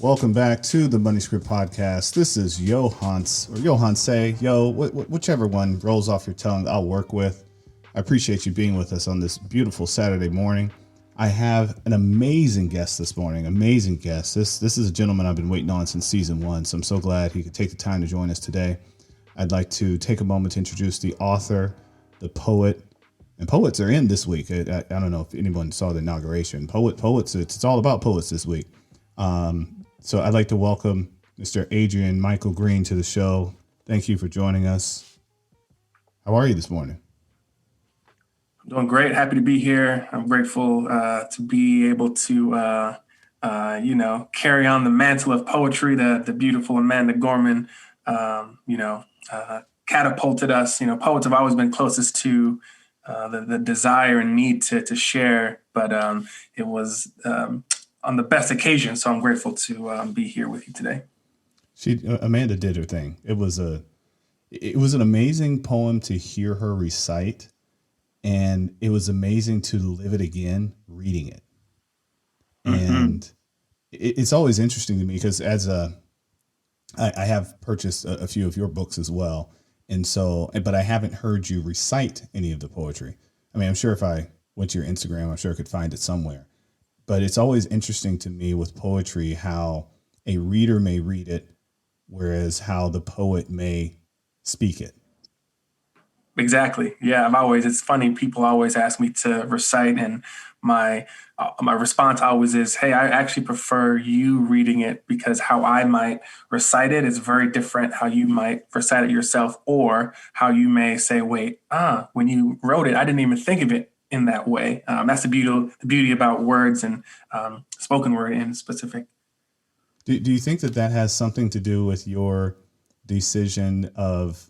Welcome back to the Money Script Podcast. This is Johans or Johan Say, whichever one rolls off your tongue, I'll work with. I appreciate you being with us on this beautiful Saturday morning. I have an amazing guest this morning. Amazing guest. This is a gentleman I've been waiting on since season one, so I'm so glad he could take the time to join us today. I'd like to take a moment to introduce the author, the poet, and poets are in this week. I don't know if anyone saw the inauguration. Poets. It's all about poets this week. So I'd like to welcome Mr. Adrian Michael Green to the show. Thank you for joining us. How are you this morning? I'm doing great. Happy to be here. I'm grateful to be able to, carry on the mantle of poetry that the beautiful Amanda Gorman, catapulted us. Poets have always been closest to the desire and need to share, but it was on the best occasion. So I'm grateful to be here with you today. Amanda did her thing. It was an amazing poem to hear her recite, and it was amazing to live it again reading it. Mm-hmm. And it's always interesting to me because I have purchased a few of your books as well, but I haven't heard you recite any of the poetry. I mean, I'm sure if I went to your Instagram, I'm sure I could find it somewhere. But it's always interesting to me with poetry how a reader may read it, whereas how the poet may speak it. Exactly. Yeah, it's funny. People always ask me to recite, and my response always is, hey, I actually prefer you reading it because how I might recite it is very different how you might recite it yourself, or how you may say, wait, when you wrote it, I didn't even think of it in that way. That's the beauty about words and spoken word in specific. Do you think that has something to do with your decision of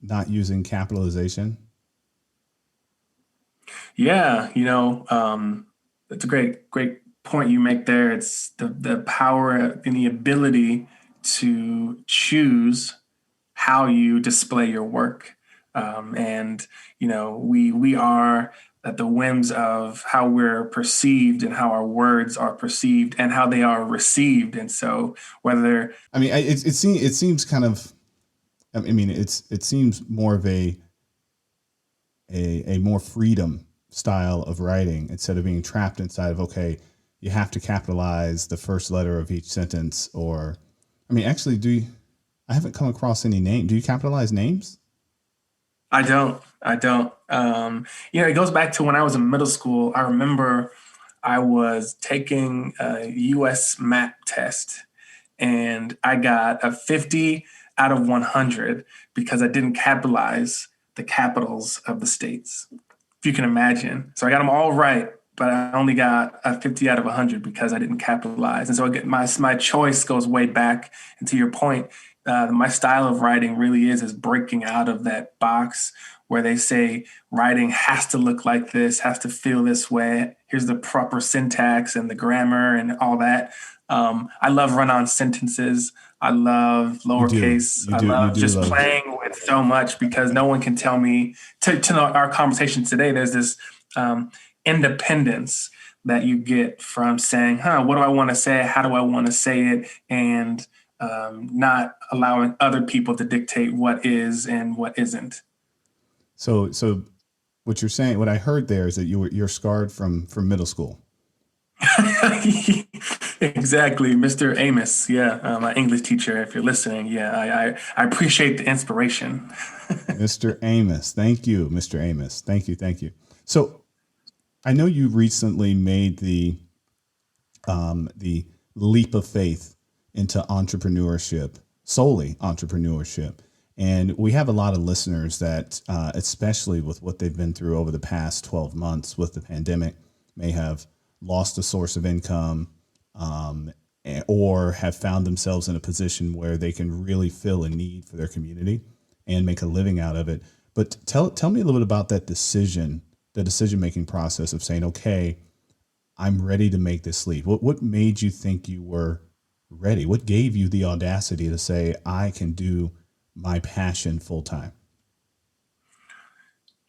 not using capitalization? Yeah, it's a great point you make there. It's the power and the ability to choose how you display your work. We are at the whims of how we're perceived and how our words are perceived and how they are received. And so it seems kind of, it seems more of a more freedom style of writing instead of being trapped inside of, okay, you have to capitalize the first letter of each sentence. Or, I haven't come across any name. Do you capitalize names? I don't. It goes back to when I was in middle school. I remember I was taking a U.S. map test, and I got a 50 out of 100 because I didn't capitalize the capitals of the states, if you can imagine. So I got them all right, but I only got a 50 out of 100 because I didn't capitalize. And so my choice goes way back. And to your point, my style of writing really is breaking out of that box where they say writing has to look like this, has to feel this way. Here's the proper syntax and the grammar and all that. I love run-on sentences. I love lowercase. I love just playing with so much because no one can tell me to our conversation today. There's this independence that you get from saying, what do I want to say? How do I want to say it? And not allowing other people to dictate what is and what isn't. So what you're saying, what I heard there is that you're scarred from middle school. Exactly. Mr. Amos. Yeah. My English teacher, if you're listening. Yeah. I appreciate the inspiration. Mr. Amos. Thank you, Mr. Amos. Thank you. So I know you recently made the leap of faith into entrepreneurship, solely entrepreneurship. And we have a lot of listeners that, especially with what they've been through over the past 12 months with the pandemic, may have lost a source of income, or have found themselves in a position where they can really fill a need for their community and make a living out of it. But tell me a little bit about that decision-making process of saying, okay, I'm ready to make this leap. What made you think you were ready? What gave you the audacity to say, I can do my passion full time?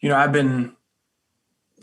I've been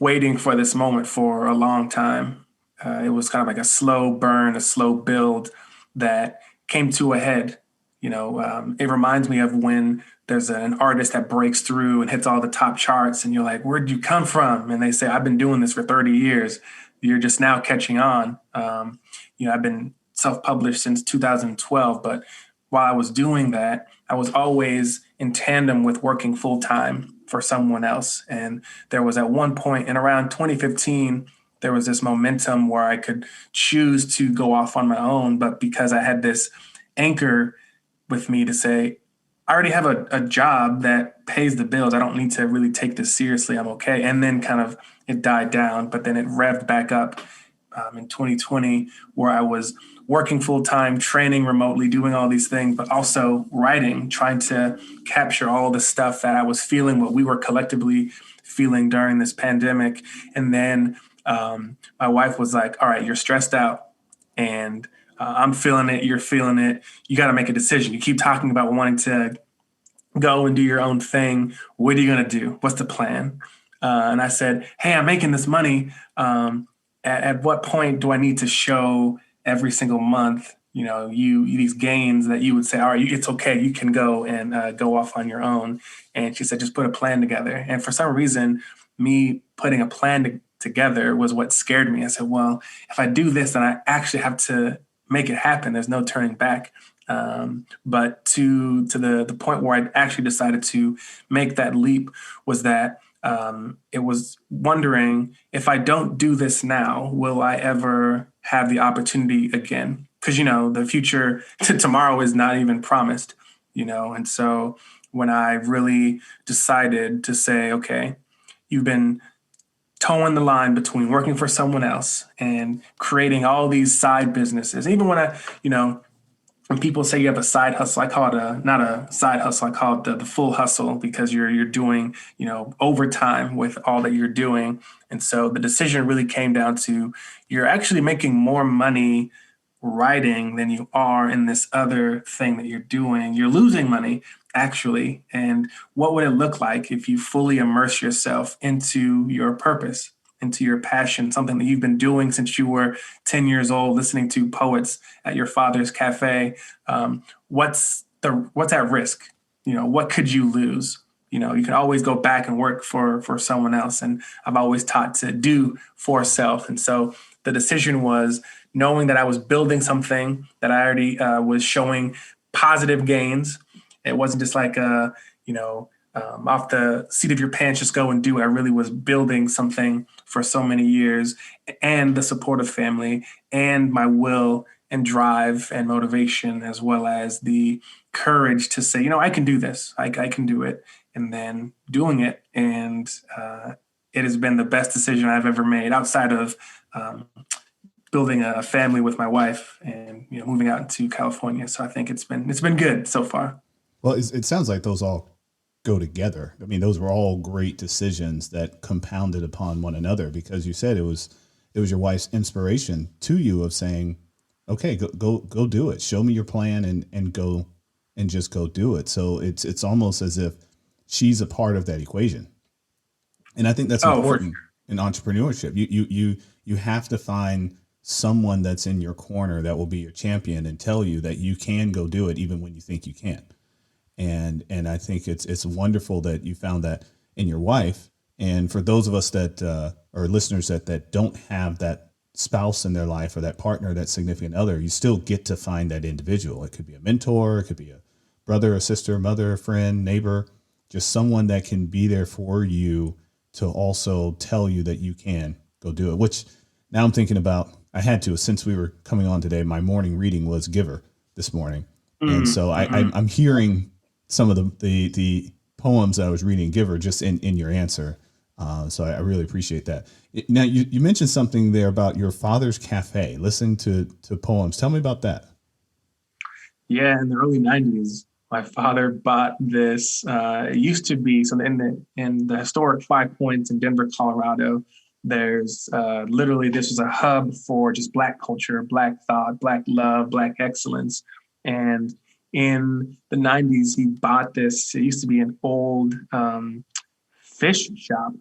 waiting for this moment for a long time. It was kind of like a slow burn, a slow build. that came to a head. It reminds me of when there's an artist that breaks through and hits all the top charts, and you're like, "Where'd you come from?" And they say, "I've been doing this for 30 years. You're just now catching on." I've been self-published since 2012, but while I was doing that, I was always in tandem with working full time for someone else. And there was at one point in around 2015, there was this momentum where I could choose to go off on my own. But because I had this anchor with me to say, I already have a job that pays the bills. I don't need to really take this seriously. I'm okay. And then kind of it died down, but then it revved back up in 2020, where I was working full time, training remotely, doing all these things, but also writing, trying to capture all the stuff that I was feeling, what we were collectively feeling during this pandemic. And then my wife was like, "All right, you're stressed out, and I'm feeling it. You're feeling it. You got to make a decision. You keep talking about wanting to go and do your own thing. What are you going to do? What's the plan?" And I said, "Hey, I'm making this money. At what point do I need to show every single month, you these gains that you would say, all right, it's okay, you can go and go off on your own?" And she said, "Just put a plan together." And for some reason, me putting a plan together was what scared me. I said, well, if I do this, then I actually have to make it happen. There's no turning back. But to the point where I actually decided to make that leap was that it was wondering, if I don't do this now, will I ever have the opportunity again? Because, the future to tomorrow is not even promised, And so when I really decided to say, okay, you've been towing the line between working for someone else and creating all these side businesses. Even when people say you have a side hustle, I call it not a side hustle. I call it the full hustle, because you're doing, overtime with all that you're doing. And so the decision really came down to, you're actually making more money writing than you are in this other thing that you're doing. You're losing money, actually. And what would it look like if you fully immerse yourself into your purpose, into your passion, something that you've been doing since you were 10 years old, listening to poets at your father's cafe? What's at risk? What could you lose? You can always go back and work for someone else. And I've always taught to do for self. And so the decision was, knowing that I was building something that I already was showing positive gains. It wasn't just like, off the seat of your pants, just go and do it. I really was building something for so many years, and the support of family and my will and drive and motivation, as well as the courage to say, I can do this. I can do it. And then doing it. And it has been the best decision I've ever made, outside of building a family with my wife and moving out into California. So I think it's been good so far. Well, it sounds like those all go together. I mean, those were all great decisions that compounded upon one another, because you said it was your wife's inspiration to you of saying, okay, go do it. Show me your plan and go and just go do it. So it's almost as if she's a part of that equation. And I think that's important in entrepreneurship. You have to find someone that's in your corner that will be your champion and tell you that you can go do it even when you think you can't. And I think it's wonderful that you found that in your wife. And for those of us that are listeners that don't have that spouse in their life, or that partner, that significant other, you still get to find that individual. It could be a mentor, it could be a brother, a sister, mother, friend, neighbor, just someone that can be there for you to also tell you that you can go do it. Which now I'm thinking about, I had to, since we were coming on today, my morning reading was Giver this morning. And so I'm hearing some of the poems that I was reading Giver just in your answer. So I really appreciate that. Now, you mentioned something there about your father's cafe, listening to poems. Tell me about that. Yeah, in the early 90s, my father bought this. It used to be, so in the historic Five Points in Denver, Colorado, there's literally, this was a hub for just Black culture, Black thought, Black love, Black excellence. And in the 90s, he bought this. It used to be an old fish shop.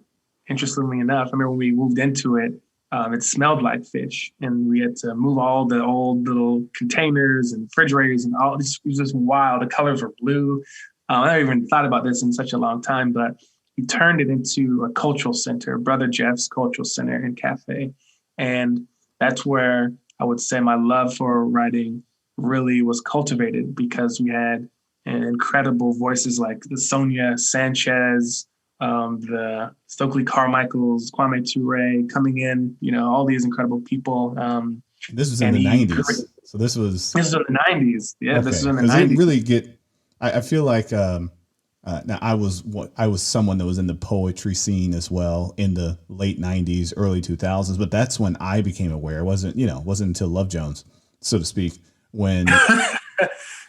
Interestingly enough, I remember when we moved into it, It smelled like fish, and we had to move all the old little containers and refrigerators and all this. It was just wild. The colors were blue. I never even thought about this in such a long time, but he turned it into a cultural center, Brother Jeff's Cultural Center and Cafe. And that's where I would say my love for writing really was cultivated, because we had incredible voices like the Sonia Sanchez, the Stokely Carmichaels, Kwame Ture coming in, all these incredible people. This was in And the 90s. So this was in the 90s. Yeah, this okay. was in the Because it 90s. really I feel like, now I was someone that was in the poetry scene as well in the late 90s, early 2000s, but that's when I became aware. It wasn't until Love Jones, so to speak, when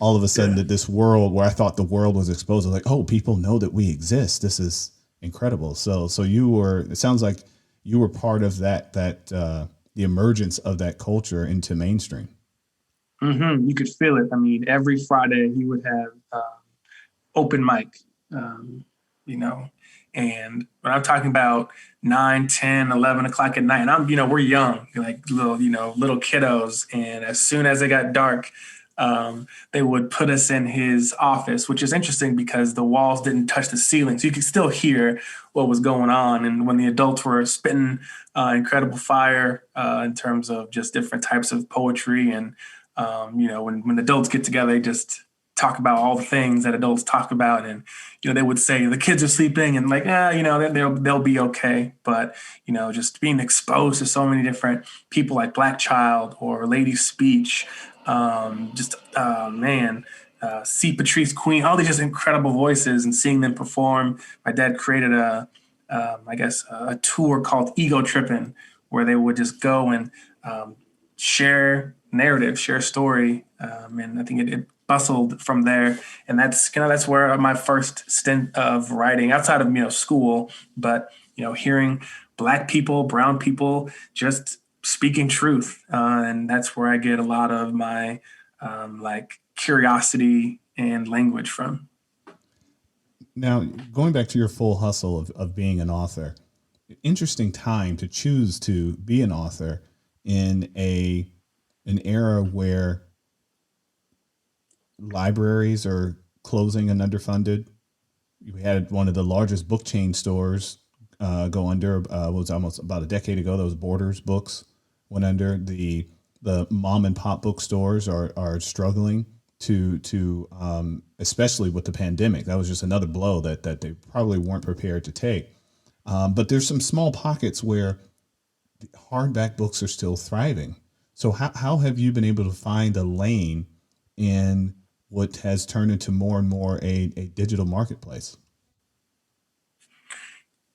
all of a sudden that this world where I thought the world was exposed, I was like, oh, people know that we exist. This is incredible. So it sounds like you were part of the emergence of that culture into mainstream. You could feel it. I mean, every Friday he would have open mic, um, you know, and when I'm talking about 9, 10, 11 o'clock at night, and we're young, like little kiddos. And as soon as it got dark, they would put us in his office, which is interesting because the walls didn't touch the ceiling. So you could still hear what was going on. And when the adults were spitting incredible fire in terms of just different types of poetry. And, when adults get together, they just talk about all the things that adults talk about. And, they would say the kids are sleeping and like, they'll be okay. But, just being exposed to so many different people like Black Child or Lady Speech, C. Patrice Queen, all these just incredible voices, and seeing them perform. My dad created a tour called Ego Trippin', where they would just go and share narrative, share story, and I think it bustled from there. And that's where my first stint of writing outside of school, but hearing Black people, brown people just speaking truth, and that's where I get a lot of my curiosity and language from. Now, going back to your full hustle of being an author, interesting time to choose to be an author in an era where libraries are closing and underfunded. We had one of the largest book chain stores go under. Was almost about a decade ago. Those Borders books went under. The mom and pop bookstores are struggling to especially with the pandemic. That was just another blow that they probably weren't prepared to take. But there's some small pockets where hardback books are still thriving. So how have you been able to find a lane in what has turned into more and more a digital marketplace?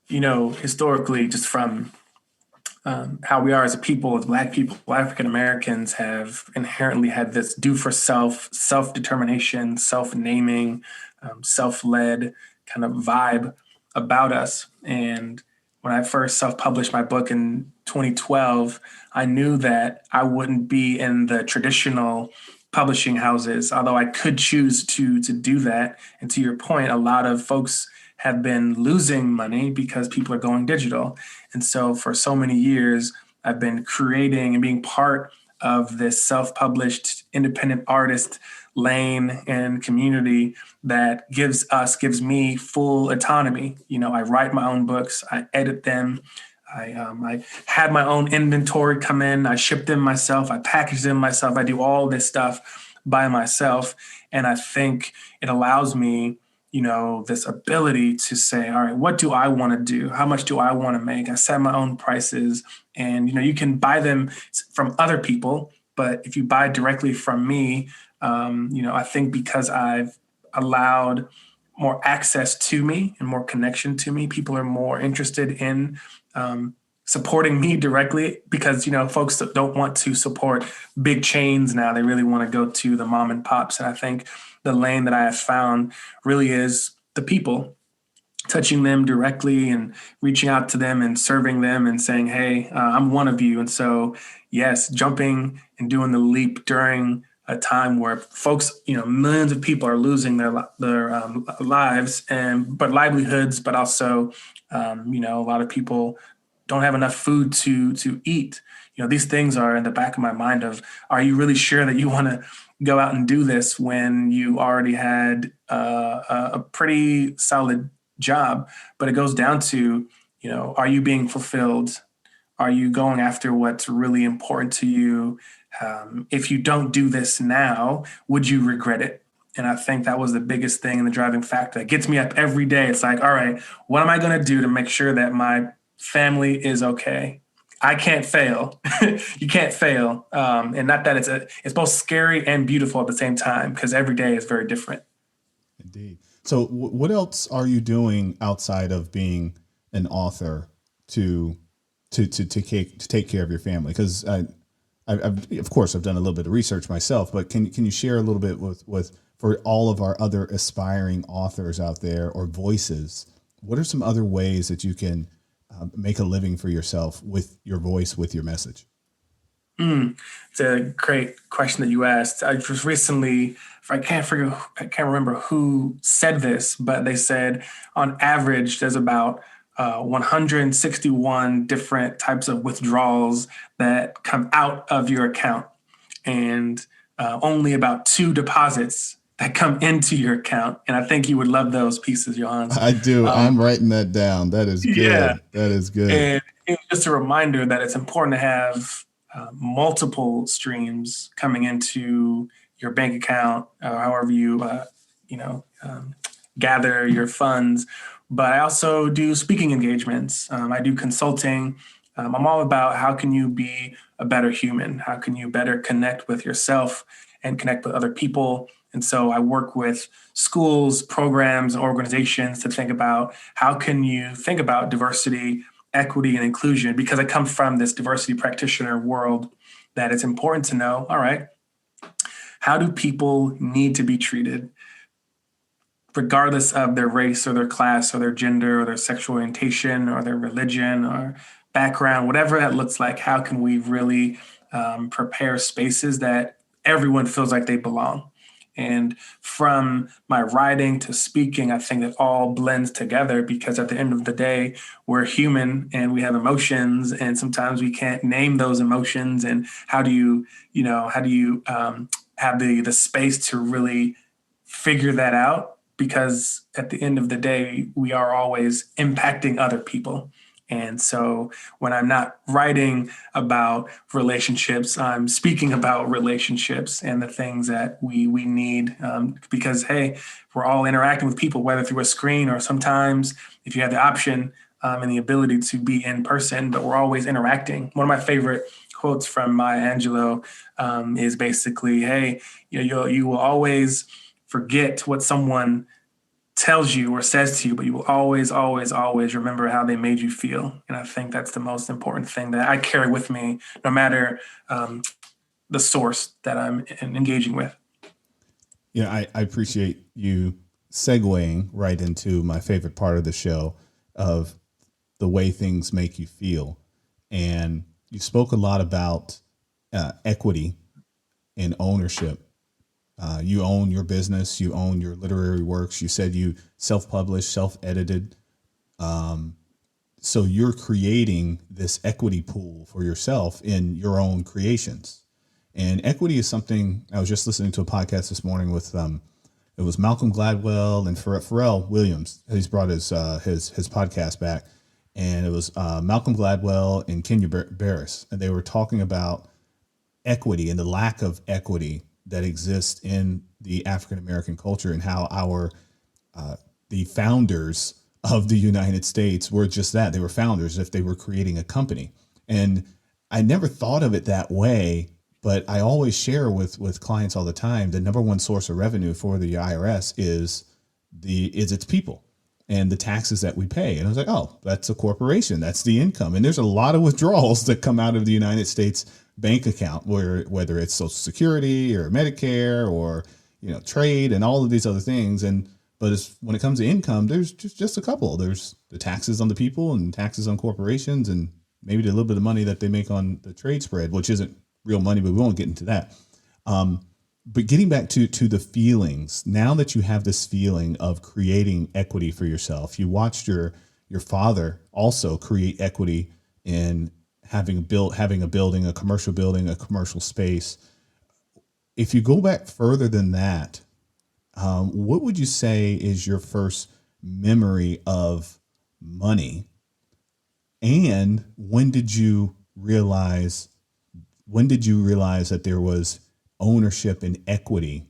Historically, just from how we are as a people, as Black people, African Americans have inherently had this do for self determination, self naming, self led kind of vibe about us. And when I first self published my book in 2012, I knew that I wouldn't be in the traditional publishing houses, although I could choose to do that. And to your point, a lot of folks have been losing money because people are going digital. And so for so many years, I've been creating and being part of this self-published independent artist lane and community that gives me full autonomy. I write my own books, I edit them. I had my own inventory come in. I ship them myself. I package them myself. I do all this stuff by myself. And I think it allows me, this ability to say, all right, what do I want to do? How much do I want to make? I set my own prices, and, you can buy them from other people. But if you buy directly from me, I think because I've allowed more access to me and more connection to me, people are more interested in supporting me directly, because folks that don't want to support big chains now. They really want to go to the mom and pops. And I think the lane that I have found really is the people, touching them directly and reaching out to them and serving them and saying, hey, I'm one of you. And so, yes, jumping and doing the leap during a time where folks, millions of people are losing their lives but livelihoods, but also, a lot of people don't have enough food to eat. These things are in the back of my mind of, are you really sure that you want to go out and do this when you already had a pretty solid job? But it goes down to, are you being fulfilled? Are you going after what's really important to you? If you don't do this now, would you regret it? And I think that was the biggest thing and the driving factor that gets me up every day. It's like, all right, what am I going to do to make sure that my family is okay? I can't fail. You can't fail. And not that it's both scary and beautiful at the same time, because every day is very different. Indeed. So what else are you doing outside of being an author to take care of your family? Because I've of course I've done a little bit of research myself, but can you share a little bit with for all of our other aspiring authors out there or voices? What are some other ways that you can make a living for yourself with your voice, with your message? It's a great question that you asked. I just recently, I can't remember who said this, but they said on average there's about 161 different types of withdrawals that come out of your account, and only about 2 deposits that come into your account. And I think you would love those pieces, Johan. I do. I'm writing that down. That is good. Yeah. That is good. And it's just a reminder that it's important to have multiple streams coming into your bank account, however you, gather your funds. But I also do speaking engagements. I do consulting. I'm all about how can you be a better human? How can you better connect with yourself and connect with other people? And so I work with schools, programs, and organizations to think about how can you think about diversity, equity, and inclusion, because I come from this diversity practitioner world, that it's important to know, all right, how do people need to be treated, regardless of their race or their class or their gender or their sexual orientation or their religion or background, whatever that looks like. How can we really prepare spaces that everyone feels like they belong? And from my writing to speaking, I think it all blends together, because at the end of the day, we're human and we have emotions, and sometimes we can't name those emotions. And how do you have the space to really figure that out? Because at the end of the day, we are always impacting other people. And so when I'm not writing about relationships, I'm speaking about relationships and the things that we need, because, hey, we're all interacting with people, whether through a screen or sometimes if you have the option and the ability to be in person, but we're always interacting. One of my favorite quotes from Maya Angelou is basically, hey, you will always forget what someone tells you or says to you, but you will always, always, always remember how they made you feel. And I think that's the most important thing that I carry with me, no matter the source that I'm engaging with. Yeah, I appreciate you segueing right into my favorite part of the show, of the way things make you feel. And you spoke a lot about equity and ownership. You own your business, you own your literary works. You said you self-published, self-edited. So you're creating this equity pool for yourself in your own creations. And equity is something, I was just listening to a podcast this morning with, it was Malcolm Gladwell and Pharrell Williams. He's brought his podcast back, and it was Malcolm Gladwell and Kenya Barris. And they were talking about equity and the lack of equity that exists in the African-American culture, and how the founders of the United States were just that. They were founders if they were creating a company. And I never thought of it that way, but I always share with clients all the time, the number one source of revenue for the IRS is its people and the taxes that we pay. And I was like, oh, that's a corporation. That's the income. And there's a lot of withdrawals that come out of the United States bank account, whether it's Social Security or Medicare or trade and all of these other things. But when it comes to income, there's just a couple. There's the taxes on the people and taxes on corporations, and maybe the little bit of money that they make on the trade spread, which isn't real money, but we won't get into that. But getting back to the feelings, now that you have this feeling of creating equity for yourself, you watched your father also create equity in having a building, a commercial building, a commercial space. If you go back further than that, what would you say is your first memory of money? And when did you realize that there was ownership and equity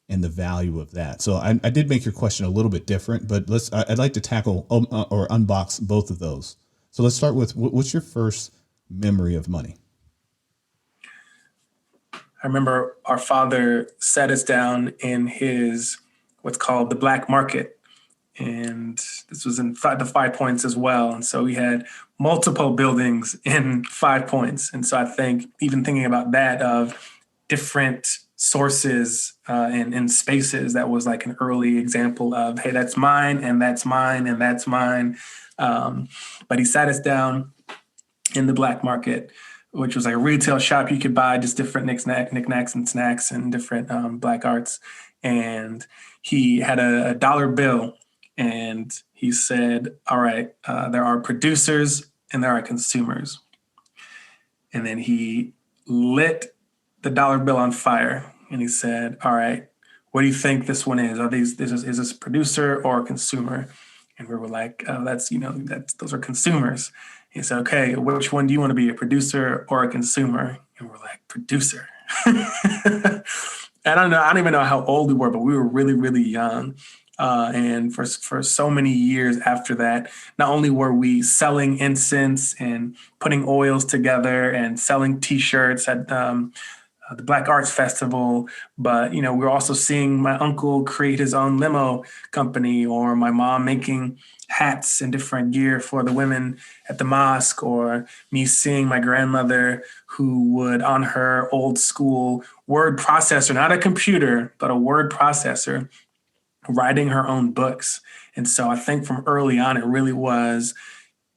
and the value of that? So I did make your question a little bit different, but I'd like to tackle or unbox both of those. So let's start with what's your first memory of money? I remember our father sat us down in his what's called the black market. And this was in the 5 Points as well. And so we had multiple buildings in 5 Points. And so I think even thinking about that of different sources and spaces, that was like an early example of, hey, that's mine and that's mine and that's mine. But he sat us down in the black market, which was like a retail shop. You could buy just different knickknacks and snacks and different black arts. And he had a dollar bill. And he said, all right, there are producers and there are consumers. And then he lit the dollar bill on fire. And he said, all right, what do you think this one is? Is this a producer or a consumer? And we were like, oh, those are consumers. He said, okay, which one do you want to be, a producer or a consumer? And we're like, producer. I don't even know how old we were, but we were really, really young. And for so many years after that, not only were we selling incense and putting oils together and selling T-shirts at the Black Arts Festival, but we were also seeing my uncle create his own limo company, or my mom making hats and different gear for the women at the mosque, or me seeing my grandmother who would, on her old school word processor, not a computer, but a word processor, writing her own books. And so I think from early on, it really was,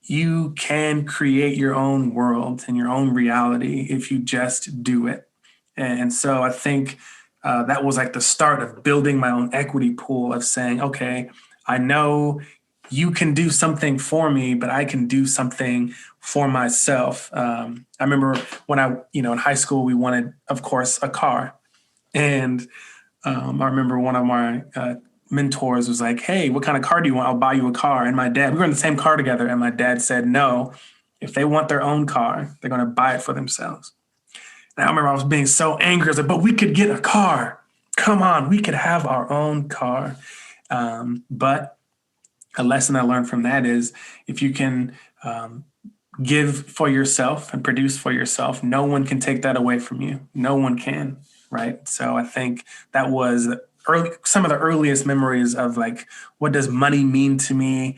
you can create your own world and your own reality if you just do it. And so I think that was like the start of building my own equity pool, of saying, okay, I know you can do something for me, but I can do something for myself. I remember when in high school, we wanted, of course, a car. And I remember one of my mentors was like, hey, what kind of car do you want? I'll buy you a car. And we were in the same car together. And my dad said, no, if they want their own car, they're going to buy it for themselves. And I remember I was being so angry. I was like, but we could get a car. Come on, we could have our own car. But a lesson I learned from that is, if you can give for yourself and produce for yourself, no one can take that away from you. No one can, right? So I think that was some of the earliest memories of like, what does money mean to me?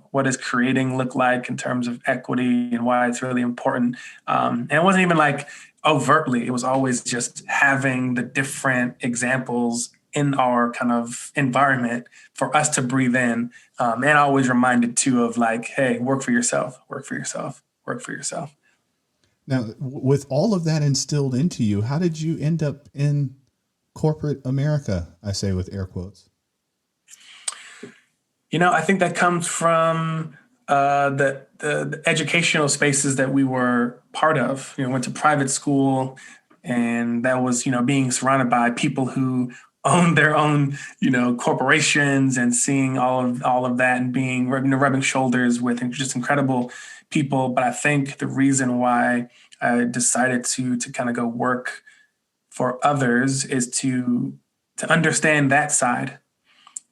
What does creating look like in terms of equity, and why it's really important? And it wasn't even like overtly, it was always just having the different examples in our kind of environment for us to breathe in. And always reminded too of like, hey, work for yourself, work for yourself, work for yourself. Now, with all of that instilled into you, how did you end up in corporate America? I say with air quotes. I think that comes from the educational spaces that we were part of. Went to private school, and that was, being surrounded by people who own their own, corporations, and seeing all of that, and being, rubbing shoulders with just incredible people. But I think the reason why I decided to kind of go work for others is to understand that side,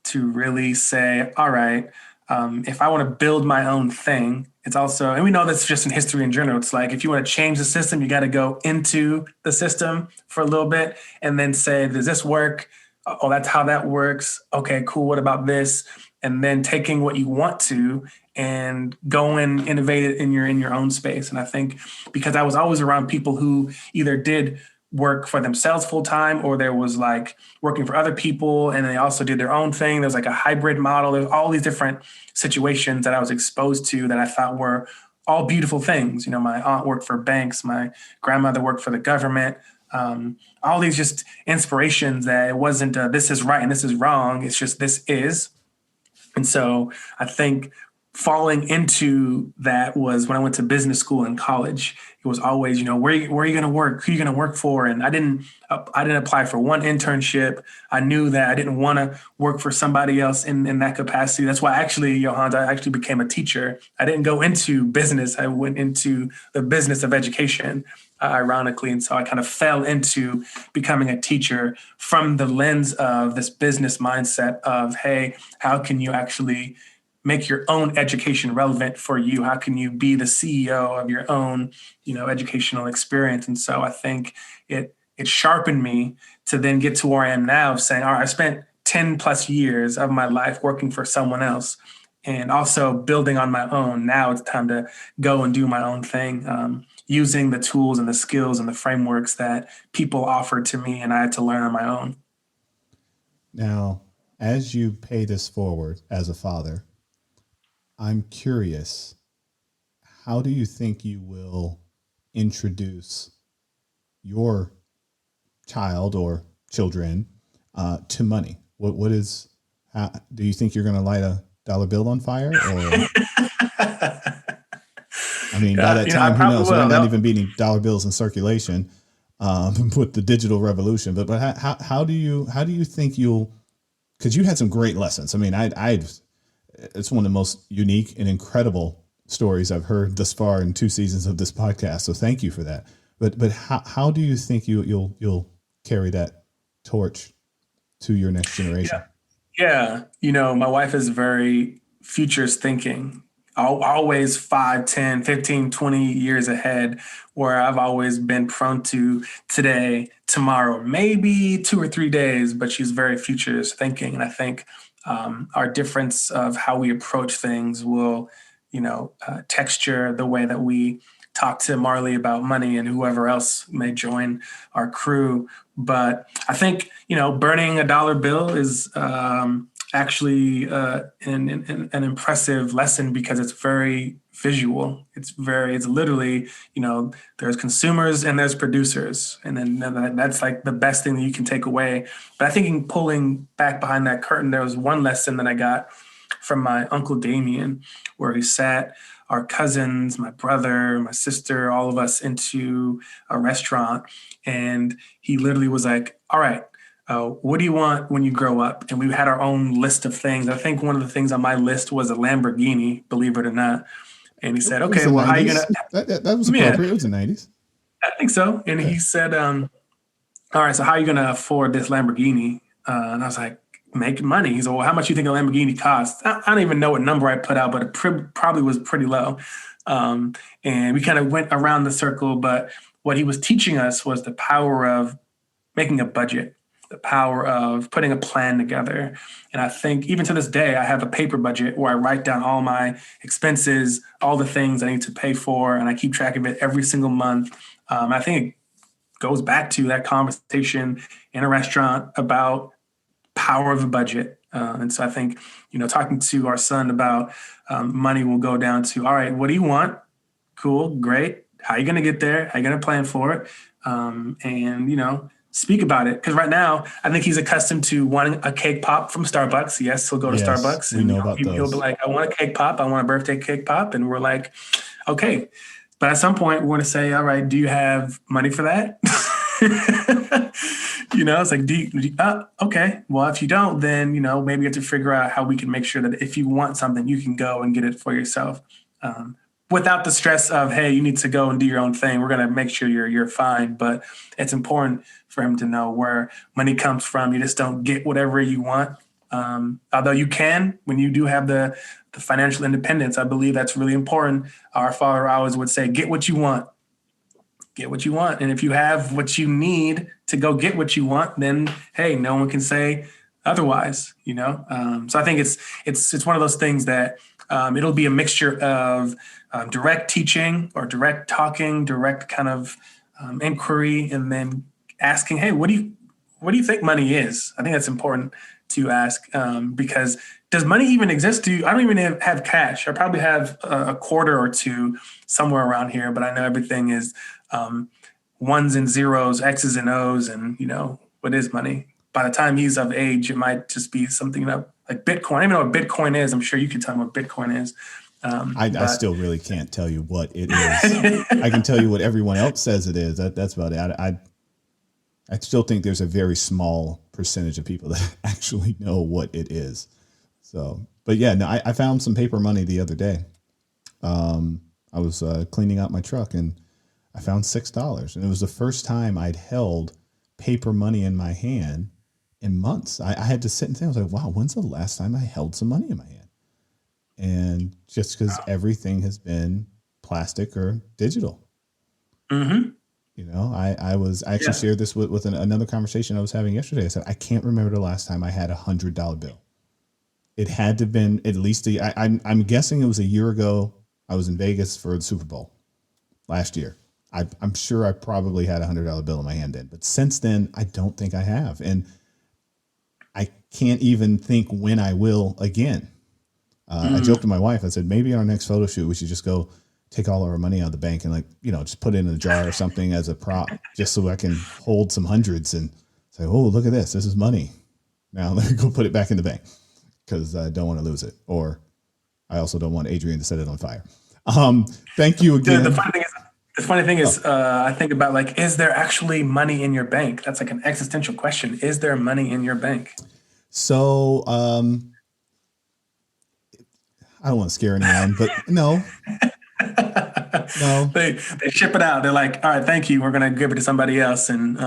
to really say, all right, if I want to build my own thing, it's also, and we know that's just in history in general, it's like, if you want to change the system, you got to go into the system for a little bit and then say, does this work? Oh, that's how that works. Okay, cool. What about this? And then taking what you want to and go and innovate it in your own space. And I think because I was always around people who either did work for themselves full time, or there was like working for other people, and they also did their own thing. There's like a hybrid model. There's all these different situations that I was exposed to that I thought were all beautiful things. My aunt worked for banks. My grandmother worked for the government. All these just inspirations that it wasn't this is right and this is wrong. It's just this is. And so I think falling into that was when I went to business school in college. It was always, where are you going to work? Who are you going to work for? And I didn't apply for one internship. I knew that I didn't want to work for somebody else in that capacity. That's why actually, Johannes, I actually became a teacher. I didn't go into business. I went into the business of education, ironically. And so I kind of fell into becoming a teacher from the lens of this business mindset of, hey, how can you actually make your own education relevant for you? How can you be the CEO of your own, educational experience? And so I think it sharpened me to then get to where I am now of saying, all right, I spent 10 plus years of my life working for someone else and also building on my own. Now it's time to go and do my own thing, using the tools and the skills and the frameworks that people offered to me and I had to learn on my own. Now, as you pay this forward as a father, I'm curious, how do you think you will introduce your child or children to money? What is, do you think you're going to light a dollar bill on fire? Or, I mean, by that time, who knows? We're not even beating dollar bills in circulation with the digital revolution. But how do you think you'll, because you had some great lessons. I mean, it's one of the most unique and incredible stories I've heard thus far in 2 seasons of this podcast. So thank you for that. But how do you think you'll carry that torch to your next generation? Yeah. My wife is very futures thinking, always 5, 10, 15, 20 years ahead, where I've always been prone to today, tomorrow, maybe 2 or 3 days, but she's very futures thinking. And I think our difference of how we approach things will, texture the way that we talk to Marley about money and whoever else may join our crew. But I think, burning a dollar bill is actually an impressive lesson because it's very visual. It's literally, there's consumers and there's producers. And then that's like the best thing that you can take away. But I think in pulling back behind that curtain, there was one lesson that I got from my Uncle Damien, where he sat our cousins, my brother, my sister, all of us into a restaurant. And he literally was like, all right, what do you want when you grow up? And we had our own list of things. I think one of the things on my list was a Lamborghini, believe it or not. And he said, okay, well, how are you going to... That was appropriate. Yeah. It was the 90s. I think so. And he said, all right, so how are you going to afford this Lamborghini? And I was like, making money. He said, well, how much do you think a Lamborghini costs? I don't even know what number I put out, but it probably was pretty low. And we kind of went around the circle. But what he was teaching us was the power of making a budget, the power of putting a plan together. And I think even to this day, I have a paper budget where I write down all my expenses, all the things I need to pay for, and I keep track of it every single month. I think it goes back to that conversation in a restaurant about power of a budget. And so I think, talking to our son about money will go down to, all right, what do you want? Cool, great. How are you going to get there? How are you going to plan for it? And, speak about it. Because right now, I think he's accustomed to wanting a cake pop from Starbucks. Yes, he'll go to Starbucks. We know about those. He'll be like, I want a cake pop. I want a birthday cake pop. And we're like, okay. But at some point, we're going to say, all right, do you have money for that? It's like, okay. Well, if you don't, then, maybe you have to figure out how we can make sure that if you want something, you can go and get it for yourself. Without the stress of, hey, you need to go and do your own thing. We're going to make sure you're fine. But it's important for him to know where money comes from. You just don't get whatever you want. Although you can, when you do have the financial independence, I believe that's really important. Our father always would say, get what you want. Get what you want. And if you have what you need to go get what you want, then, hey, no one can say otherwise, So I think it's one of those things that it'll be a mixture of direct teaching or direct talking, direct kind of inquiry, and then asking, hey, what do you think money is? I think that's important to ask because does money even exist? I don't even have cash. I probably have a quarter or two somewhere around here, but I know everything is ones and zeros, X's and O's, and what is money? By the time he's of age, it might just be something like Bitcoin. I don't even know what Bitcoin is. I'm sure you can tell him what Bitcoin is. I But still really can't tell you what it is. I can tell you what everyone else says it is. That's about it. I still think there's a very small percentage of people that actually know what it is. So, but yeah, no, I found some paper money the other day. I was cleaning out my truck and I found $6, and it was the first time I'd held paper money in my hand in months. I had to sit and think. I was like, wow, when's the last time I held some money in my hand? And just because everything has been plastic or digital. mm-hmm. You know, I actually shared this with another conversation I was having yesterday. I said, I can't remember the last time I had $100 bill. It had to have been at least I'm guessing it was a year ago. I was in Vegas for the Super Bowl last year. I'm sure I probably had $100 bill in my hand then, but since then, I don't think I have. And I can't even think when I will again. I joked to my wife. I said, maybe on our next photo shoot, we should just go take all of our money out of the bank and just put it in a jar or something as a prop, just so I can hold some hundreds and say, oh, look at this. This is money. Now let me go put it back in the bank because I don't want to lose it. Or I also don't want Adrian to set it on fire. Thank you again. The funny thing is, I think about like, is there actually money in your bank? That's like an existential question. Is there money in your bank? So, I don't want to scare anyone, but no. They ship it out. They're like, all right, thank you. We're going to give it to somebody else. And,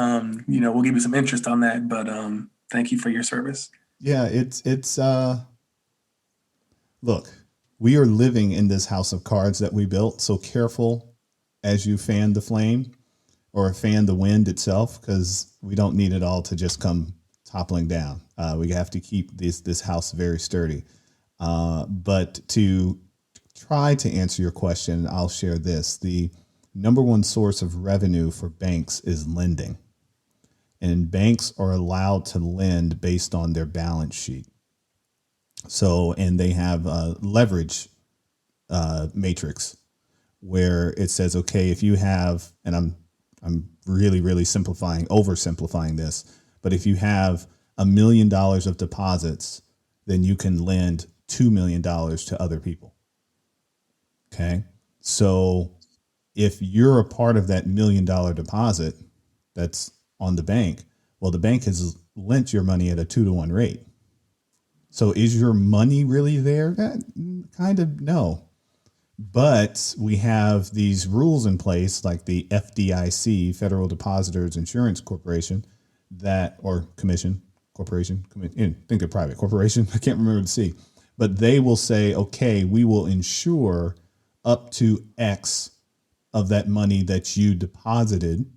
we'll give you some interest on that. But thank you for your service. Yeah, it's look, we are living in this house of cards that we built. So careful as you fan the flame or fan the wind itself, because we don't need it all to just come toppling down. We have to keep this house very sturdy. But to try to answer your question, I'll share this. The number one source of revenue for banks is lending. And banks are allowed to lend based on their balance sheet. So, and they have a leverage matrix where it says, okay, if you have, and I'm really, really oversimplifying this, but if you have $1 million of deposits, then you can lend $2 million to other people. Okay. So if you're a part of that $1 million deposit that's on the bank, well, the bank has lent your money at a 2-to-1 rate. So is your money really there? Kind of no. But we have these rules in place like the FDIC, Federal Depositors Insurance Corporation, or Commission, Corporation, I think they're private corporation. I can't remember the C. But they will say, okay, we will insure up to X of that money that you deposited,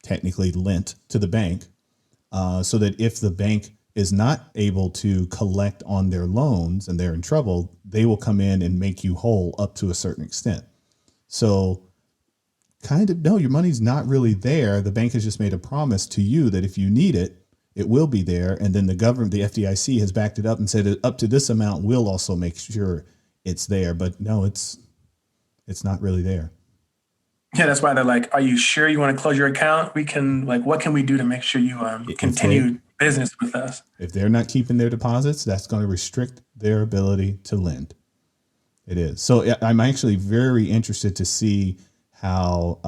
technically lent to the bank, so that if the bank is not able to collect on their loans and they're in trouble, they will come in and make you whole up to a certain extent. So kind of, no, your money's not really there. The bank has just made a promise to you that if you need it, it will be there. And then the government, the FDIC, has backed it up and said up to this amount, we'll also make sure it's there. But no, it's not really there. Yeah, that's why they're like, are you sure you want to close your account? We can, like, what can we do to make sure you continue business with us? If they're not keeping their deposits, that's going to restrict their ability to lend. It is. So I'm actually very interested to see how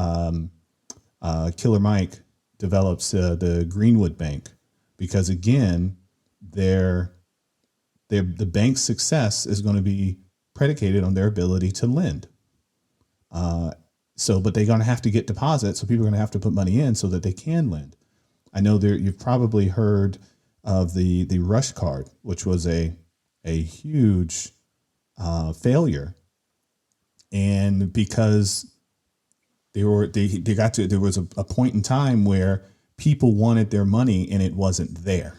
Killer Mike develops the Greenwood Bank, because again, the bank's success is going to be predicated on their ability to lend. But they're going to have to get deposits, so people are going to have to put money in so that they can lend. I know you've probably heard of the Rush card, which was a huge failure, and because there was a point in time where people wanted their money and it wasn't there,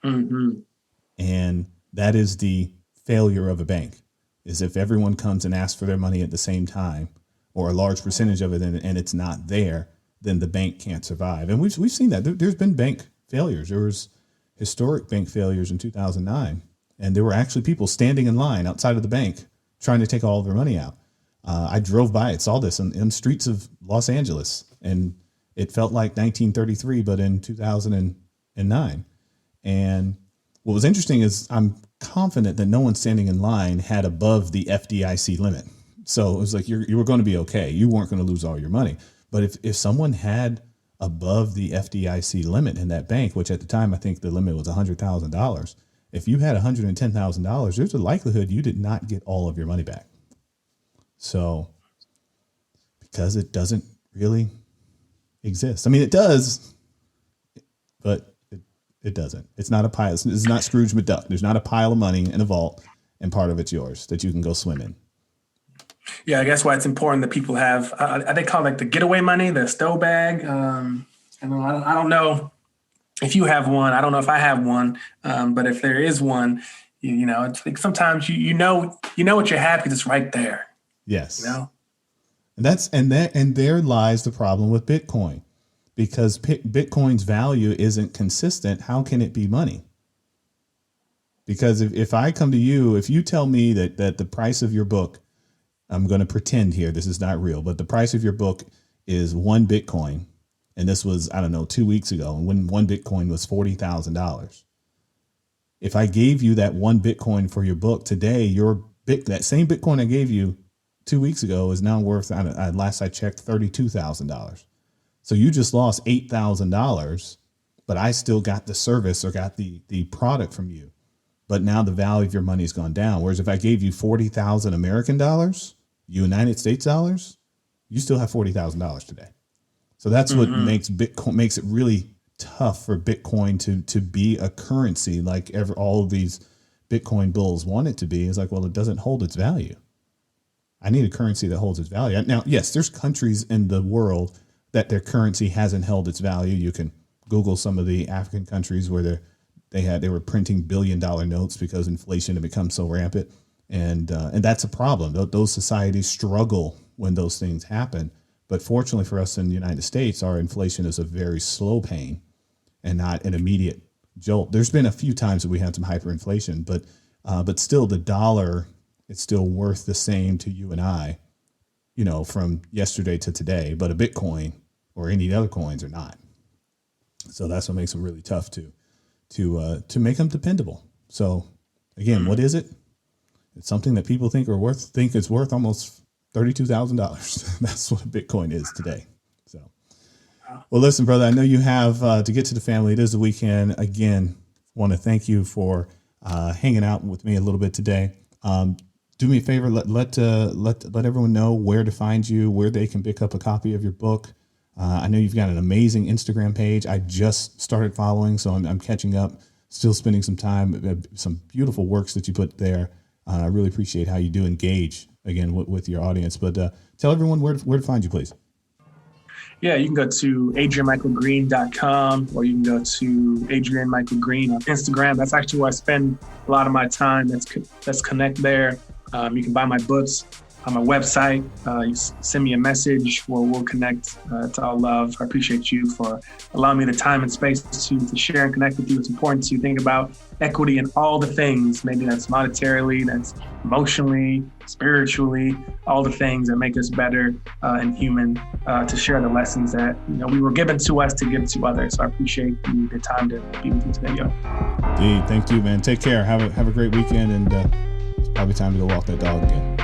and that is the failure of a bank. Is if everyone comes and asks for their money at the same time, or a large percentage of it, and it's not there, then the bank can't survive. And we've seen that. There's been bank failures. There was historic bank failures in 2009, and there were actually people standing in line outside of the bank trying to take all of their money out. I drove by it, saw this in the streets of Los Angeles, and it felt like 1933, but in 2009. And What was interesting is I'm confident that no one standing in line had above the FDIC limit. So it was like you were going to be okay. You weren't going to lose all your money. But if someone had above the FDIC limit in that bank, which at the time I think the limit was $100,000, if you had $110,000, there's a likelihood you did not get all of your money back. So because it doesn't really exist. I mean, it does, but it doesn't. It's not a pile. It's not Scrooge McDuck. There's not a pile of money in a vault and part of it's yours that you can go swim in. Yeah, I guess why it's important that people have, they call it like the getaway money, the stow bag. I don't know if you have one. I don't know if I have one. But if there is one, it's like sometimes you know what you have because it's right there. Yes. And there lies the problem with Bitcoin, because Bitcoin's value isn't consistent. How can it be money? Because if I come to you, if you tell me that the price of your book, I'm going to pretend here, this is not real, but the price of your book is 1 Bitcoin. And this was, 2 weeks ago, when 1 Bitcoin was $40,000. If I gave you that 1 Bitcoin for your book today, that same Bitcoin I gave you 2 weeks ago is now worth, last I checked, $32,000. So you just lost $8,000, but I still got the service or got the product from you. But now the value of your money's gone down. Whereas if I gave you 40,000 American dollars, United States dollars, you still have $40,000 today. So that's what makes it really tough for Bitcoin to be a currency like all of these Bitcoin bulls want it to be. Is like, well, it doesn't hold its value. I need a currency that holds its value. Now, yes, there's countries in the world that their currency hasn't held its value. You can Google some of the African countries where they were printing $1 billion notes because inflation had become so rampant. And that's a problem. Those societies struggle when those things happen. But fortunately for us in the United States, our inflation is a very slow pain and not an immediate jolt. There's been a few times that we had some hyperinflation, but still the dollar, it's still worth the same to you and I, from yesterday to today. But a Bitcoin or any other coins are not. So that's what makes them really tough to make them dependable. So again, what is it? It's something that people think it's worth almost $32,000. That's what Bitcoin is today. So, well, listen, brother, I know you have to get to the family. It is the weekend. Again, want to thank you for hanging out with me a little bit today. Do me a favor, let everyone know where to find you, where they can pick up a copy of your book. I know you've got an amazing Instagram page. I just started following, so I'm catching up, still spending some time, some beautiful works that you put there. I really appreciate how you do engage again with your audience, but tell everyone where to find you, please. Yeah, you can go to adrianmichaelgreen.com, or you can go to Adrian Michael Green on Instagram. That's actually where I spend a lot of my time. Let's connect there. You can buy my books on my website. You send me a message where we'll connect. It's all love. I appreciate you for allowing me the time and space to share and connect with you. It's important to think about equity in all the things. Maybe that's monetarily, that's emotionally, spiritually, all the things that make us better and human, to share the lessons that we were given to us to give to others. So I appreciate the time to be with you today, yo. Indeed. Thank you, man. Take care. Have a great weekend, and it's probably time to go walk that dog again.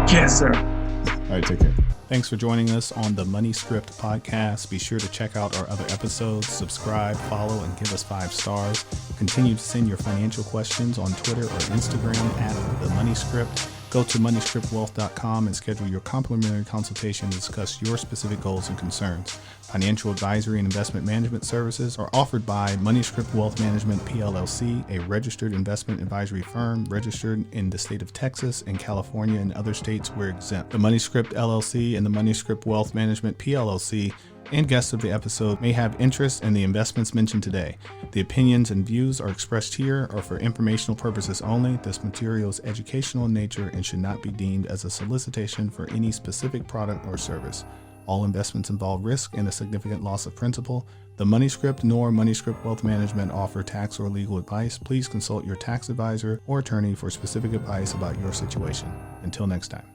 Yes, sir. All right, take care. Thanks for joining us on the Money Script podcast. Be sure to check out our other episodes, subscribe, follow, and give us 5 stars. Continue to send your financial questions on Twitter or Instagram at the Money Script. Go to moneyscriptwealth.com and schedule your complimentary consultation to discuss your specific goals and concerns. Financial advisory and investment management services are offered by Moneyscript Wealth Management PLLC, a registered investment advisory firm registered in the state of Texas and California and other states where exempt. The Moneyscript LLC and the Moneyscript Wealth Management PLLC and guests of the episode may have interest in the investments mentioned today. The opinions and views are expressed here are for informational purposes only. This material is educational in nature and should not be deemed as a solicitation for any specific product or service. All investments involve risk and a significant loss of principal. The Moneyscript nor Moneyscript Wealth Management offer tax or legal advice. Please consult your tax advisor or attorney for specific advice about your situation. Until next time.